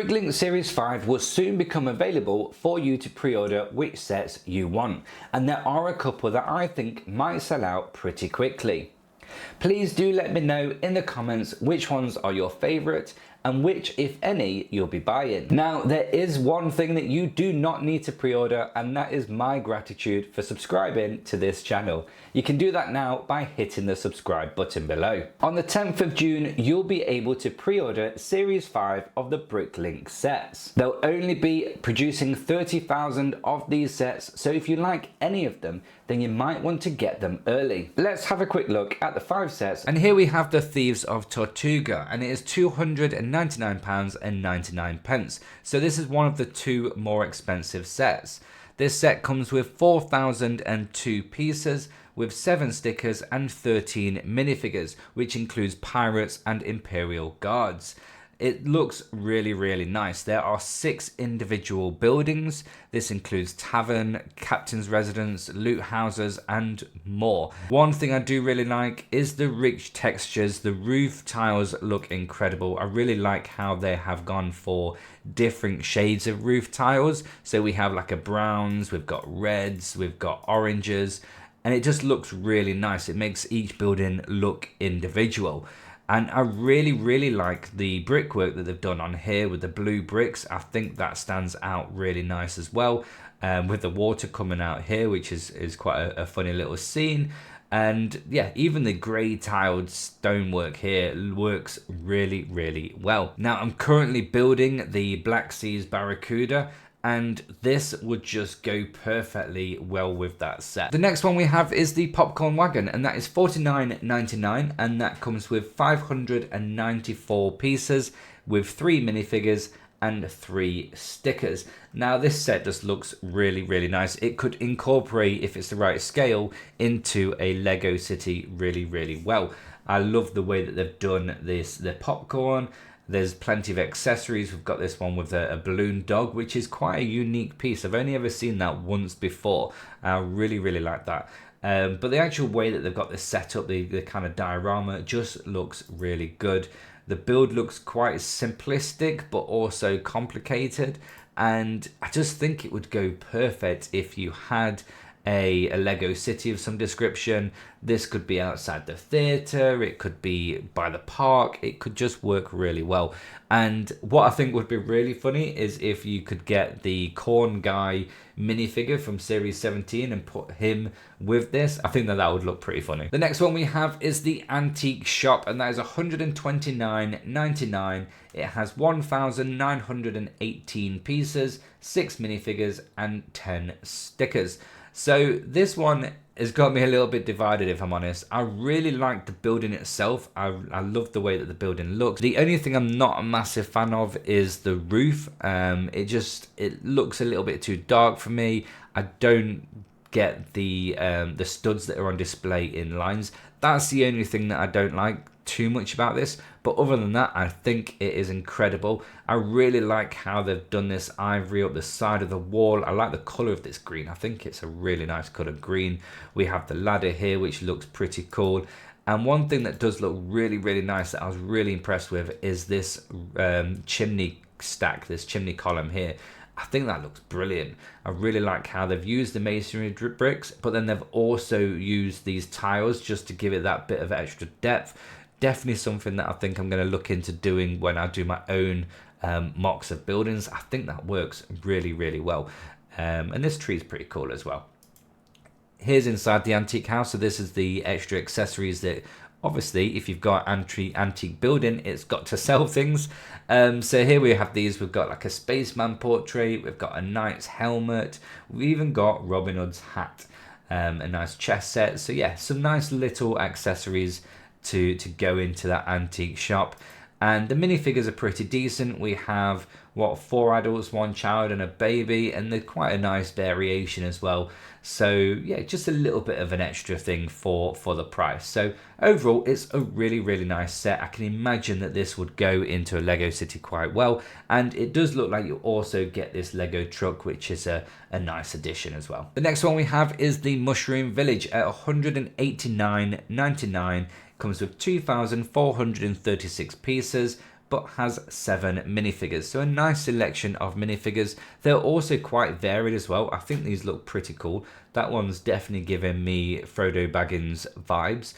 BrickLink Series 5 will soon become available for you to pre-order which sets you want, and there are a couple that I think might sell out pretty quickly. Please do let me know in the comments which ones are your favourite and which, if any, you'll be buying. Now, there is one thing that you do not need to pre-order, and that is my gratitude for subscribing to this channel. You can do that now by hitting the subscribe button below. On the 10th of June, you'll be able to pre-order Series 5 of the BrickLink sets. They'll only be producing 30,000 of these sets, so if you like any of them, then you might want to get them early. Let's have a quick look at the 5 sets. And here we have the Thieves of Tortuga, and it is £299.99. So this is one of the 2 more expensive sets. This set comes with 4,002 pieces, with 7 stickers and 13 minifigures, which includes pirates and imperial guards. It looks really nice. There are 6 individual buildings. This includes tavern, captain's residence, loot houses, and more. One thing I do really like is the rich textures. The roof tiles look incredible. I really like how they have gone for different shades of roof tiles. So we have like a browns, we've got reds, we've got oranges, and it just looks really nice. It makes each building look individual. And I really like the brickwork that they've done on here with the blue bricks. I think that stands out really nice as well, with the water coming out here, which is quite a funny little scene. And yeah, even the grey tiled stonework here works really well. Now, I'm currently building the Black Seas Barracuda, and this would just go perfectly well with that set. The next one we have is the Popcorn Wagon, and that is $49.99, and that comes with 594 pieces with 3 minifigures and 3 stickers. Now this set just looks really nice. It could incorporate, if it's the right scale, into a Lego city really well. I love the way that they've done this, the popcorn. There's plenty of accessories. We've got this one with a balloon dog, which is quite a unique piece. I've only ever seen that once before. I really like that. But the actual way that they've got this set up, the kind of diorama, just looks really good. The build looks quite simplistic, but also complicated. And I just think it would go perfect if you had a Lego city of some description. This could be outside the theatre, it could be by the park, it could just work really well. And what I think would be really funny is if you could get the corn guy minifigure from series 17 and put him with this. I think that would look pretty funny. The next one we have is the antique shop, and that is $129.99. It has 1,918 pieces, 6 minifigures, and 10 stickers. So this one has got me a little bit divided, if I'm honest. I really like the building itself. I love the way that the building looks. The only thing I'm not a massive fan of is the roof. It looks a little bit too dark for me. I don't get the studs that are on display in lines. That's the only thing that I don't like too much about this, but other than that, I think it is incredible. I really like how they've done this ivory up the side of the wall. I like the color of this green. I think it's a really nice color green. We have the ladder here, which looks pretty cool. And one thing that does look really nice that I was really impressed with is this chimney stack, this chimney column here. I think that looks brilliant. I really like how they've used the masonry bricks, but then they've also used these tiles just to give it that bit of extra depth. Definitely something that I think I'm going to look into doing when I do my own mocks of buildings. I think that works really well. And this tree is pretty cool as well. Here's inside the antique house. So this is the extra accessories that, obviously, if you've got antique building, it's got to sell things. So here we have these. We've got like a spaceman portrait. We've got a knight's helmet. We've even got Robin Hood's hat. A nice chest set. So yeah, some nice little accessories to go into that antique shop. And the minifigures are pretty decent. We have, 4 adults, 1 child and a baby, and they're quite a nice variation as well. So yeah, just a little bit of an extra thing for the price. So overall, it's a really nice set. I can imagine that this would go into a Lego city quite well. And it does look like you also get this Lego truck, which is a nice addition as well. The next one we have is the Mushroom Village at $189.99. Comes with 2,436 pieces but has 7 minifigures. So a nice selection of minifigures. They're also quite varied as well. I think these look pretty cool. That one's definitely giving me Frodo Baggins vibes,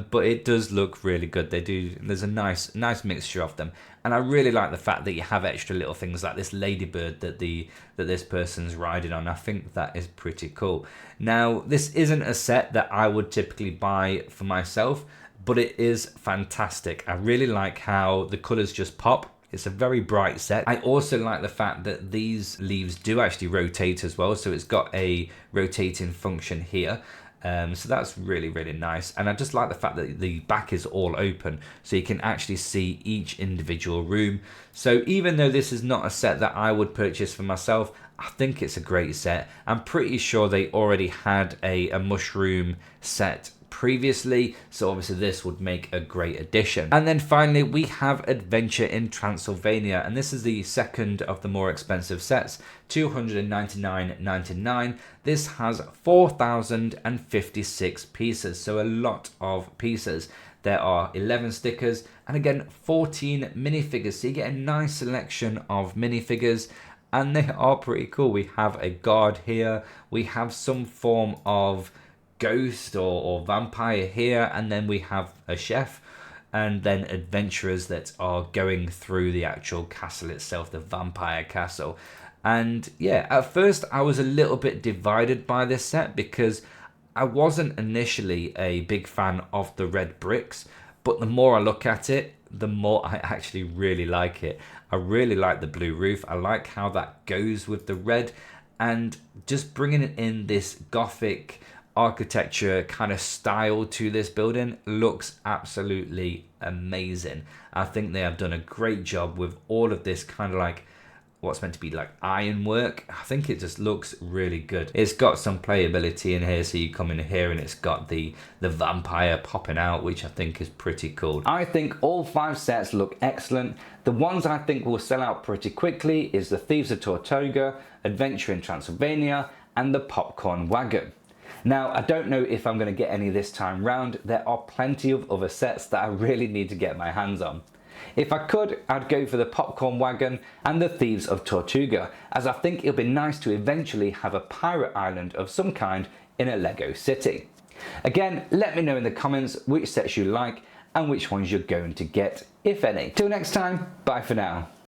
but it does look really good. There's a nice mixture of them. And I really like the fact that you have extra little things like this ladybird that this person's riding on. I think that is pretty cool. Now, this isn't a set that I would typically buy for myself, but it is fantastic. I really like how the colors just pop. It's a very bright set. I also like the fact that these leaves do actually rotate as well. So it's got a rotating function here. So that's really, really nice. And I just like the fact that the back is all open, so you can actually see each individual room. So even though this is not a set that I would purchase for myself, I think it's a great set. I'm pretty sure they already had a mushroom set previously, so obviously this would make a great addition. And then finally we have Adventure in Transylvania, and this is the second of the more expensive sets, $299.99. This has 4,056 pieces, so a lot of pieces. There are 11 stickers and again 14 minifigures, so you get a nice selection of minifigures. And they are pretty cool. We have a guard here, we have some form of ghost or vampire here, and then we have a chef, and then adventurers that are going through the actual castle itself, the vampire castle. And yeah, at first I was a little bit divided by this set because I wasn't initially a big fan of the red bricks, but the more I look at it, the more I actually really like it. I really like the blue roof. I like how that goes with the red, and just bringing in this gothic architecture kind of style to this building looks absolutely amazing. I think they have done a great job with all of this kind of like what's meant to be like ironwork. I think it just looks really good. It's got some playability in here, so you come in here and it's got the vampire popping out, which I think is pretty cool. I think all 5 sets look excellent. The ones I think will sell out pretty quickly is the Thieves of Tortuga, Adventure in Transylvania, and the Popcorn Wagon. Now, I don't know if I'm going to get any this time round. There are plenty of other sets that I really need to get my hands on. If I could, I'd go for the Popcorn Wagon and the Thieves of Tortuga, as I think it'll be nice to eventually have a pirate island of some kind in a Lego city. Again, let me know in the comments which sets you like and which ones you're going to get, if any. Till next time, bye for now.